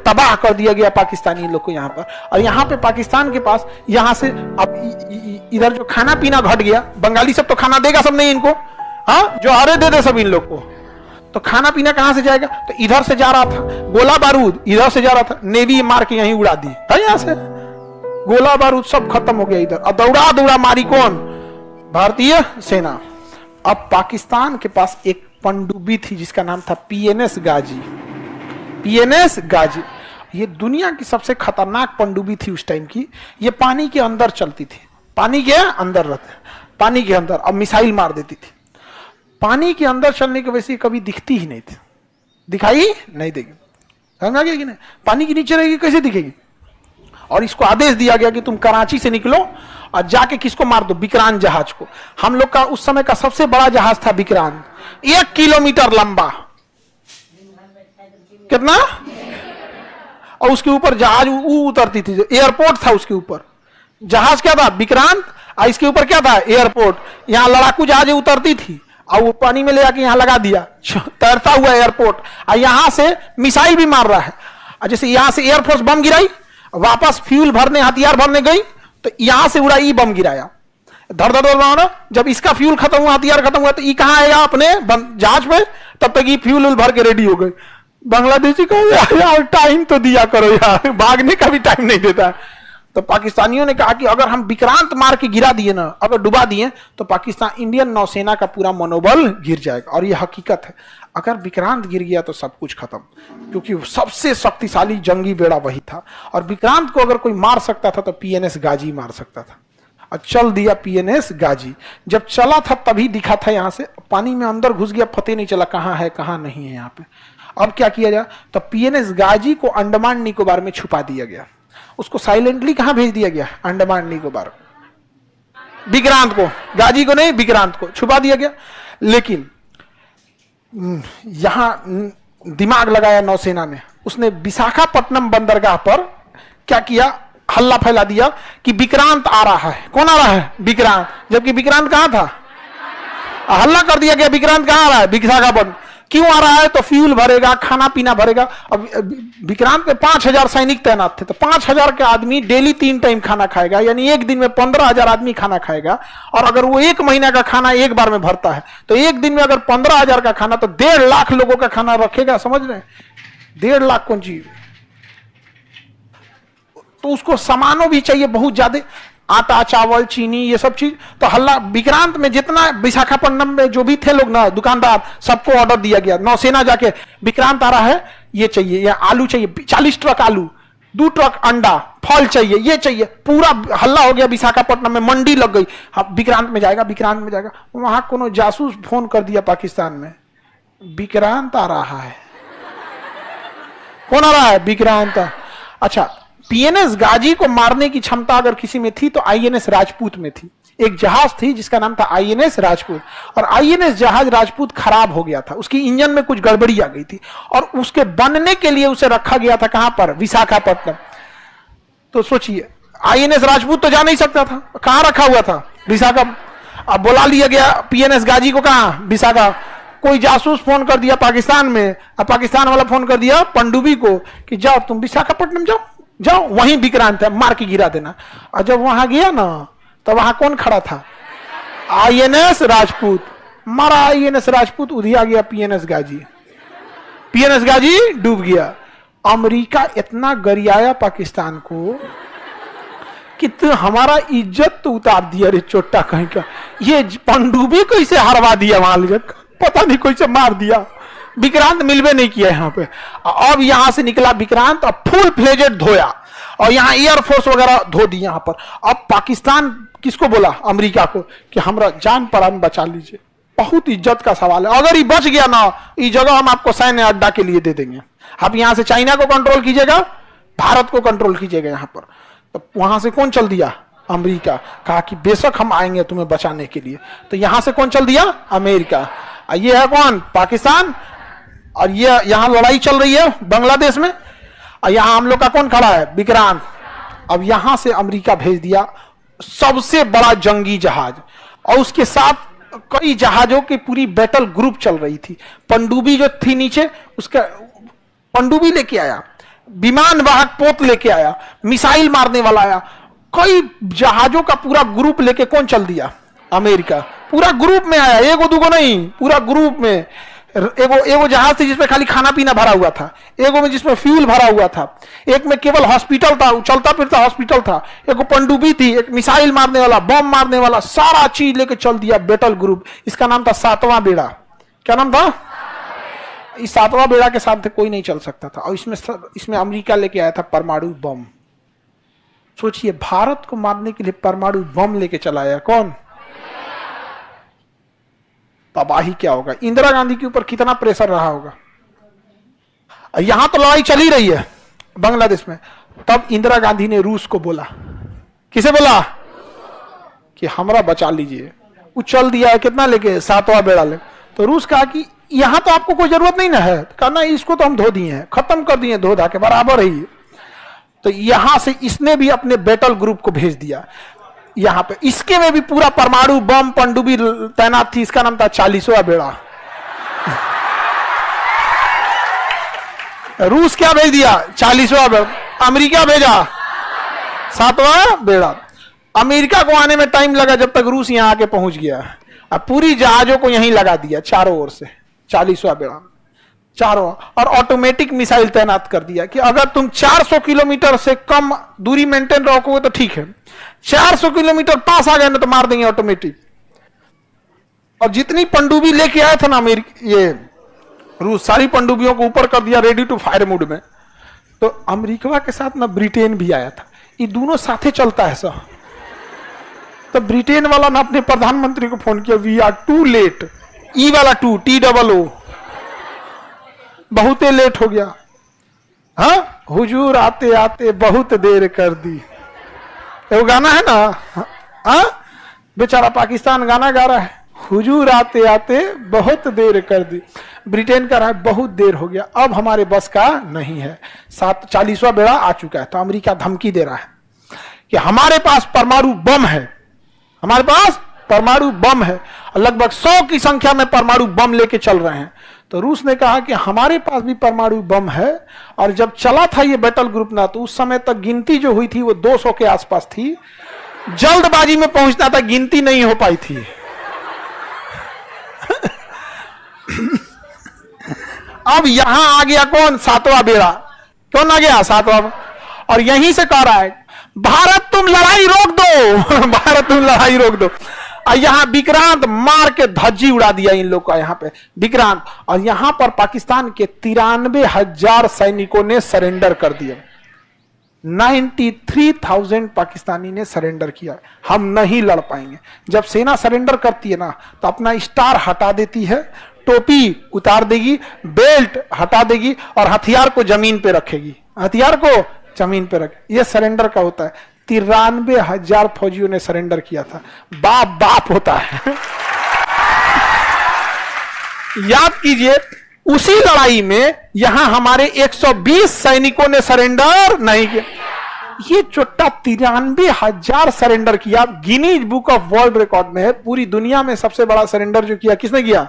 तबाह कर दिया गया पाकिस्तानी लोग को यहाँ पर। और यहाँ पे पाकिस्तान के पास यहाँ से अब इधर जो खाना पीना घट गया, बंगाली सब तो खाना देगा सब नहीं इनको, हाँ जो अरे दे दे सब इन लोग को, तो खाना पीना कहां से जाएगा? तो इधर से जा रहा था गोला बारूद, इधर से जा रहा था, नेवी मार के यहीं उड़ा दी था, यहां से गोला बारूद सब खत्म हो गया इधर। और दौड़ा दौड़ा मारी कौन? भारतीय सेना। अब पाकिस्तान के पास एक पनडुब्बी थी जिसका नाम था पीएनएस गाजी। पीएनएस गाजी ये दुनिया की सबसे खतरनाक पनडुब्बी थी उस टाइम की। ये पानी के अंदर चलती थी, पानी के अंदर रहते, पानी के अंदर, अब मिसाइल मार देती थी। पानी के अंदर चलने की वजह से कभी दिखती ही नहीं थी, दिखाई नहीं देगी, समझ गया कि नहीं? पानी के नीचे रहेगी कैसे दिखेगी? और इसको आदेश दिया गया कि तुम कराची से निकलो और जाके किसको मार दो? विक्रांत जहाज को। हम लोग का उस समय का सबसे बड़ा जहाज था विक्रांत, 1 किलोमीटर लंबा, कितना? और उसके ऊपर जहाज उतरती थी, एयरपोर्ट था उसके ऊपर। जहाज क्या था? विक्रांत। और इसके ऊपर क्या था? एयरपोर्ट। यहां लड़ाकू जहाज उतरती थी और वो पानी में ले जाके यहां लगा दिया, तैरता हुआ एयरपोर्ट। और यहां से मिसाइल भी मार रहा है। और जैसे यहां से एयरफोर्स बम गिराई, वापस फ्यूल भरने, हथियार भरने गई, तो यहां से उड़ा ई बम गिराया, धड़ धड़ धड़। जब इसका फ्यूल खत्म हुआ, हथियार खत्म हुआ, तो ई कहां आएगा? अपने जहाज पे। तब तक ये फ्यूल भर के रेडी हो गई। बांग्लादेशी को यार टाइम तो दिया करो यार, भागने का भी टाइम नहीं देता। तो पाकिस्तानियों ने कहा कि अगर हम विक्रांत मार के गिरा दिए ना, अगर डुबा दिए, तो पाकिस्तान इंडियन नौसेना का पूरा मनोबल गिर जाएगा। और यह हकीकत है, अगर विक्रांत गिर गया तो सब कुछ खत्म, क्योंकि सबसे शक्तिशाली जंगी बेड़ा वही था। और विक्रांत को अगर कोई मार सकता था तो पीएनएस गाजी मार सकता था। और चल दिया पीएनएस गाजी। जब चला था तभी दिखा था, यहां से पानी में अंदर घुस गया, पता नहीं चला कहां है कहां नहीं है यहाँ पे। अब क्या किया जाए? तो पीएनएस गाजी को अंडमान निकोबार में छुपा दिया गया। उसको साइलेंटली कहां भेज दिया गया? अंडमान निकोबार। विक्रांत को, गाजी को नहीं, विक्रांत को छुपा दिया गया। लेकिन यहां दिमाग लगाया नौसेना ने। उसने विशाखापट्टनम बंदरगाह पर क्या किया? हल्ला फैला दिया कि विक्रांत आ रहा है। कौन आ रहा है? विक्रांत। जबकि विक्रांत कहां था? हल्ला कर दिया गया विक्रांत कहां आ रहा है? विशाखापट्टनम। क्यों आ रहा है? तो फ्यूल भरेगा, खाना पीना भरेगा। अब विक्रांत में 5000 सैनिक तैनात थे, तो 5000 के आदमी डेली 3 टाइम खाना खाएगा, यानी एक दिन में 15000 आदमी खाना खाएगा। और अगर वो 1 महीना का खाना एक बार में भरता है, तो एक दिन में अगर 15000 का खाना, तो 1.5 लाख लोगों का खाना रखेगा। समझ रहे हैं? 1.5 लाख कौन चीज? तो उसको सामानों भी चाहिए बहुत ज्यादा, आटा, चावल, चीनी, ये सब चीज। तो हल्ला विक्रांत में जितना विशाखापट्टनम में जो भी थे लोग ना, दुकानदार, सबको ऑर्डर दिया गया। नौसेना जाके विक्रांत आ रहा है, ये चाहिए, या आलू चाहिए, 40 ट्रक आलू, 2 ट्रक अंडा, फल चाहिए, ये चाहिए। पूरा हल्ला हो गया विशाखापट्टनम में, मंडी लग गई। विक्रांत में जाएगा, विक्रांत में जाएगा। वहां कोनो जासूस फोन कर दिया पाकिस्तान में, विक्रांत आ रहा है। कौन आ रहा है? विक्रांत। अच्छा, पीएनएस गाजी को मारने की क्षमता अगर किसी में थी तो आईएनएस राजपूत में थी। एक जहाज थी जिसका नाम था आईएनएस राजपूत। और आईएनएस जहाज राजपूत खराब हो गया था, उसकी इंजन में कुछ गड़बड़ी आ गई थी, और उसके बनने के लिए उसे रखा गया था कहां पर? विशाखापट्टनम। तो सोचिए, आईएनएस राजपूत तो जा नहीं सकता था, कहां रखा हुआ था? विशाखा। अब बुला लिया गया पीएनएस गाजी को, कहां? विशाखा। कोई जासूस फोन कर दिया पाकिस्तान में, अब पाकिस्तान वाला फोन कर दिया पनडुब्बी को कि जाओ तुम विशाखापट्टनम जाओ, जाओ वहीं विक्रांत है, मार के गिरा देना। और जब वहां गया ना, तो वहां कौन खड़ा था? आईएनएस राजपूत। मारा आईएनएस राजपूत, उधिया गया पीएनएस गाजी। पीएनएस गाजी डूब गया। अमेरिका इतना गरियाया पाकिस्तान को कि तो हमारा इज्जत तो उतार दिया रे चोट्टा कहीं का। ये पनडुब्बी कैसे हरवा दिया वहां, पता नहीं कैसे मार दिया। विक्रांत मिलवे नहीं किया यहाँ पे। अब यहां से निकला विक्रांत, अब फुल फ्लेजेड धोया, और यहां एयरफोर्स वगैरह धो दी यहां पर। अब पाकिस्तान किसको बोला? अमेरिका को, कि हमरा जान प्राण बचा लीजिए, बहुत इज्जत का सवाल है। अगर ये बच गया ना, ये जगह हम आपको सैन्य अड्डा के लिए दे देंगे। आप यहां से चाइना को कंट्रोल कीजिएगा, भारत को कंट्रोल कीजिएगा यहां पर। तो वहां से कौन चल दिया? अमेरिका। कहा कि बेशक हम आएंगे तुम्हें बचाने के लिए। तो यहां से कौन चल दिया? अमेरिका। ये है कौन? पाकिस्तान। और ये यहां लड़ाई चल रही है बांग्लादेश में, और यहां हम लोग का कौन खड़ा है? विक्रांत। अब यहां से अमेरिका भेज दिया सबसे बड़ा जंगी जहाज, और उसके साथ कई जहाजों की पूरी बैटल ग्रुप चल रही थी। पनडुब्बी जो थी नीचे, उसका पनडुब्बी लेके आया, विमान वाहक पोत लेके आया, मिसाइल मारने वाला आया, कई जहाजों का पूरा ग्रुप लेके कौन चल दिया? अमेरिका। पूरा ग्रुप में आया, एगो दूगो नहीं, पूरा ग्रुप में। एगो जहाज थी जिसमें खाली खाना पीना भरा हुआ था, एगो में जिसमें फ्यूल भरा हुआ था, एक में केवल हॉस्पिटल था, चलता फिरता हॉस्पिटल था, एगो पनडुब्बी थी, एक मिसाइल मारने वाला, बम मारने वाला, सारा चीज लेके चल दिया बैटल ग्रुप। इसका नाम था सातवां बेड़ा। क्या नाम था? इस सातवां बेड़ा के साथ कोई नहीं चल सकता था। और इसमें अमेरिका लेके आया था परमाणु बम। सोचिए, भारत को मारने के लिए परमाणु बम लेके चला आया कौन? तबाही क्या होगा। इंदिरा गांधी के ऊपर कितना प्रेशर रहा होगा। यहां तो लड़ाई चली रही है बांग्लादेश में, तब इंदिरा गांधी ने रूस को बोला। किसे बोला? कि हमरा बचा लीजिए। वो चल दिया है कितना लेके? सातवां बेड़ा ले। तो रूस कहा कि यहां तो आपको कोई जरूरत नहीं ना है। कहा ना, इसको तो हम धो दिए हैं, खत्म कर दिए, धो धा के बराबर ही। तो यहां से इसने भी अपने बैटल ग्रुप को भेज दिया यहां पे। इसके में भी पूरा परमाणु बम पनडुब्बी तैनात थी। इसका नाम था 40वां बेड़ा। रूस क्या भेज दिया? 40वां बेड़ा। अमेरिका भेजा 7वां बेड़ा। अमेरिका को आने में टाइम लगा, जब तक रूस यहां आके पहुंच गया। अब पूरी जहाजों को यहीं लगा दिया चारों ओर से, 40वां बेड़ा चारों, और ऑटोमेटिक मिसाइल तैनात कर दिया कि अगर तुम 400 किलोमीटर से कम दूरी मेंटेन रखोगे तो ठीक है, 400 किलोमीटर पास आ गए ना तो मार देंगे ऑटोमेटिक। और जितनी पनडुब्बी लेके आया था ना ये रूस, सारी पनडुब्बियों को ऊपर कर दिया रेडी टू फायर मोड में। तो अमेरिका के साथ ना ब्रिटेन भी आया था। ये दोनों साथे चलता है सर। तो ब्रिटेन वाला ना अपने प्रधानमंत्री को फोन किया, वी आर टू लेट। ई वाला टू, TOO, बहुत लेट हो गया। हाँ, हुजूर आते आते बहुत देर कर दी। वो गाना है ना, हाँ, बेचारा पाकिस्तान गाना गा रहा है, हुजूर आते आते बहुत देर कर दी। ब्रिटेन कह रहा है बहुत देर हो गया, अब हमारे बस का नहीं है। 40वां बेड़ा आ चुका है। तो अमेरिका धमकी दे रहा है कि हमारे पास परमाणु बम है, हमारे पास परमाणु बम है, लगभग 100 की संख्या में परमाणु बम लेके चल रहे हैं। तो रूस ने कहा कि हमारे पास भी परमाणु बम है। और जब चला था ये बैटल ग्रुप ना, तो उस समय तक गिनती जो हुई थी वो 200 के आसपास थी। जल्दबाजी में पहुंचना था, गिनती नहीं हो पाई थी। अब यहां आ गया कौन? 7वां बेड़ा। कौन आ गया? 7वां। और यहीं से कह रहा है, भारत तुम लड़ाई रोक दो, भारत तुम लड़ाई रोक दो। और यहां विक्रांत मार के धज्जी उड़ा दिया इन लोग का, यहां पे विक्रांत। और यहां पर पाकिस्तान के 93,000 सैनिकों ने सरेंडर कर दिया। 93,000 पाकिस्तानी ने सरेंडर किया। हम नहीं लड़ पाएंगे। जब सेना सरेंडर करती है ना, तो अपना स्टार हटा देती है, टोपी उतार देगी, बेल्ट हटा देगी और हथियार को जमीन पे रखेगी। हथियार को जमीन पे रख, ये सरेंडर का होता है। 93,000 फौजियों ने सरेंडर किया था। बाप बाप होता है। याद कीजिए, उसी लड़ाई में यहां हमारे 120 सैनिकों ने सरेंडर नहीं किया। ये चुट्टा 93,000 सरेंडर किया। Guinness book of world record में है। पूरी दुनिया में सबसे बड़ा सरेंडर जो किया, किसने किया?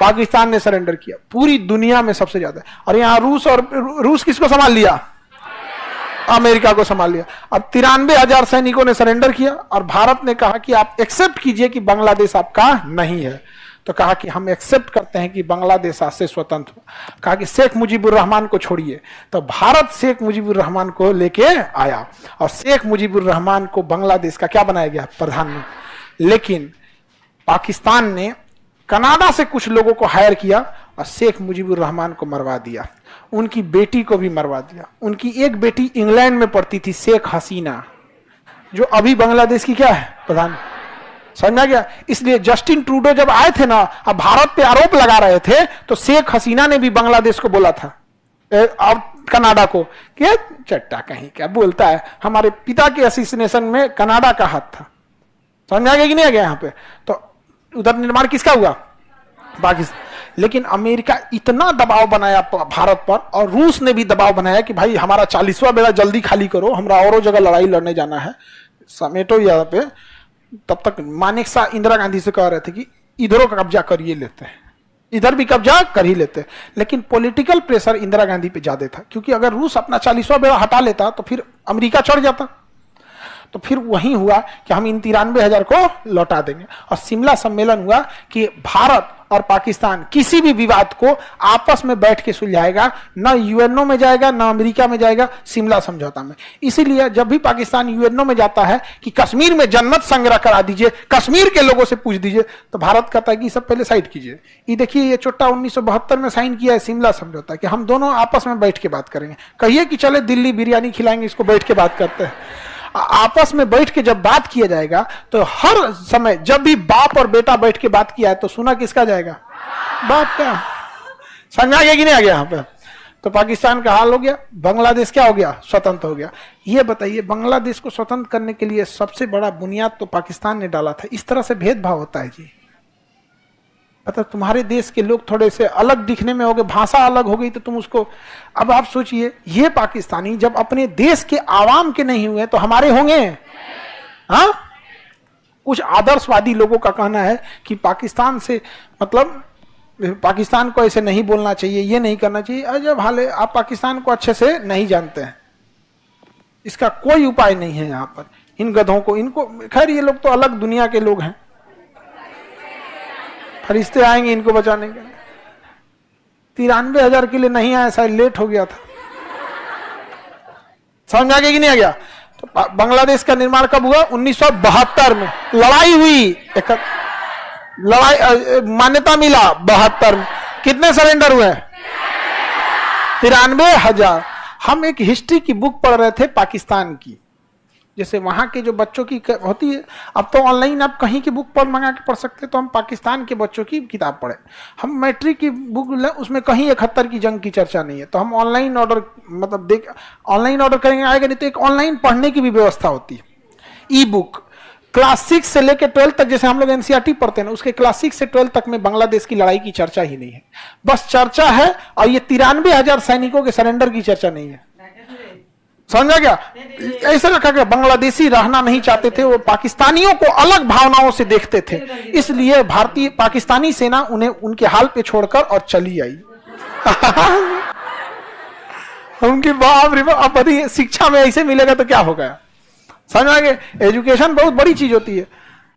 पाकिस्तान ने सरेंडर किया, पूरी दुनिया में सबसे ज्यादा। और यहां रूस किसको संभाल लिया? अमेरिका को संभाल लिया। अब 93,000 सैनिकों ने सरेंडर किया और भारत ने कहा कि आप एक्सेप्ट कीजिए कि बांग्लादेश आपका नहीं है। तो कहा कि हम एक्सेप्ट करते हैं कि बांग्लादेश आज से स्वतंत्र हो। कहा कि शेख मुजीबुर रहमान को छोड़िए। तो भारत शेख मुजीबुर रहमान को लेके आया और शेख मुजीबुर रहमान को बांग्लादेश का क्या बनाया गया? प्रधानमंत्री। लेकिन पाकिस्तान ने कनाडा से कुछ लोगों को हायर किया और शेख मुजीबुर रहमान को मरवा दिया। उनकी बेटी को भी मरवा दिया। उनकी एक बेटी इंग्लैंड में पढ़ती थी, शेख हसीना, जो अभी बांग्लादेश की क्या है? प्रधान। समझा गया? इसलिए जस्टिन ट्रूडो जब आए थे ना, अब भारत पे आरोप लगा रहे थे, तो शेख हसीना ने भी बांग्लादेश को बोला था और कनाडा को कि चट्टा कहीं क्या बोलता है, हमारे पिता के असिस्नेशन में कनाडा का हाथ था। समझा गया कि नहीं आ गया? यहाँ पे तो उधर निर्माण किसका हुआ? पाकिस्तान। लेकिन अमेरिका इतना दबाव बनाया भारत पर, और रूस ने भी दबाव बनाया कि भाई हमारा 40वां बेड़ा जल्दी खाली करो, हमरा औरों जगह लड़ाई लड़ने जाना है, समेटो यहाँ पे। तब तक मानेक शाह इंदिरा गांधी से कह रहे थे कि इधरों का कब्जा करिए लेते हैं, इधर भी कब्जा कर ही लेते। लेकिन पॉलिटिकल प्रेशर इंदिरा गांधी पे ज्यादा था, क्योंकि अगर रूस अपना 40वां बेड़ा हटा लेता तो फिर अमेरिका चढ़ जाता। तो फिर वही हुआ कि हम इन 93,000 को लौटा देंगे। और शिमला सम्मेलन हुआ कि भारत और पाकिस्तान किसी भी विवाद को आपस में बैठ के सुलझाएगा, न यूएनओ में जाएगा न अमेरिका में जाएगा, शिमला समझौता में। इसीलिए जब भी पाकिस्तान यूएनओ में जाता है कि कश्मीर में जन्नत संग्रह करा दीजिए, कश्मीर के लोगों से पूछ दीजिए, तो भारत कहता है कि सब पहले साइड कीजिए। ये देखिए, ये चोट्टा 1972 में साइन किया है शिमला समझौता कि हम दोनों आपस में बैठ के बात करेंगे। कहिए कि चले दिल्ली बिरयानी खिलाएंगे, इसको बैठ के बात करते हैं। आपस में बैठ के जब बात किया जाएगा तो हर समय जब भी बाप और बेटा बैठ के बात किया है तो सुना किसका जाएगा? बाप का। समझ आ गया कि नहीं आ गया? यहाँ पे तो पाकिस्तान का हाल हो गया, बांग्लादेश क्या हो गया? स्वतंत्र हो गया। ये बताइए, बांग्लादेश को स्वतंत्र करने के लिए सबसे बड़ा बुनियाद तो पाकिस्तान ने डाला था। इस तरह से भेदभाव होता है जी। मतलब तुम्हारे देश के लोग थोड़े से अलग दिखने में हो गए, भाषा अलग हो गई तो तुम उसको। अब आप सोचिए, ये पाकिस्तानी जब अपने देश के आवाम के नहीं हुए तो हमारे होंगे? हाँ, कुछ आदर्शवादी लोगों का कहना है कि पाकिस्तान से मतलब पाकिस्तान को ऐसे नहीं बोलना चाहिए, ये नहीं करना चाहिए। अजब हाल है, आप पाकिस्तान को अच्छे से नहीं जानते हैं। इसका कोई उपाय नहीं है यहाँ पर। इन गधों को, इनको, खैर ये लोग तो अलग दुनिया के लोग हैं, फरिश्ते आएंगे इनको बचाने के लिए। 93,000 के लिए नहीं आया, शायद लेट हो गया था। समझ आ गया कि नहीं आ गया? तो बांग्लादेश का निर्माण कब हुआ? 1972 में लड़ाई हुई, लड़ाई मान्यता मिला 72 में। कितने सरेंडर हुए? 93,000। हम एक हिस्ट्री की बुक पढ़ रहे थे पाकिस्तान की, जैसे वहां के जो बच्चों की होती है, अब तो ऑनलाइन आप कहीं की बुक पर मंगा के पढ़ सकते, तो हम पाकिस्तान के बच्चों की किताब पढ़े। हम मैट्रिक की बुक, उसमें कहीं 71 की जंग की चर्चा नहीं है, तो हम ऑनलाइन ऑर्डर मतलब ऑनलाइन ऑर्डर करेंगे, आएगा नहीं। तो एक ऑनलाइन पढ़ने की भी व्यवस्था होती है, ई बुक। क्लास 6 से लेकर 12 तक, जैसे हम लोग एनसीईआरटी पढ़ते हैं ना, उसके क्लास 6 से 12 तक में बांग्लादेश की लड़ाई की चर्चा ही नहीं है। बस चर्चा है, और ये 93,000 सैनिकों के सरेंडर की चर्चा नहीं है। समझा क्या? ऐसा रखा गया, बांग्लादेशी रहना नहीं चाहते थे, वो पाकिस्तानियों को अलग भावनाओं से देखते थे, इसलिए भारतीय पाकिस्तानी सेना उन्हें उनके हाल पे छोड़कर और चली आई। उनकी बाप रे बाप, शिक्षा में ऐसे मिलेगा तो क्या होगा? समझ आ गया? एजुकेशन बहुत बड़ी चीज होती है।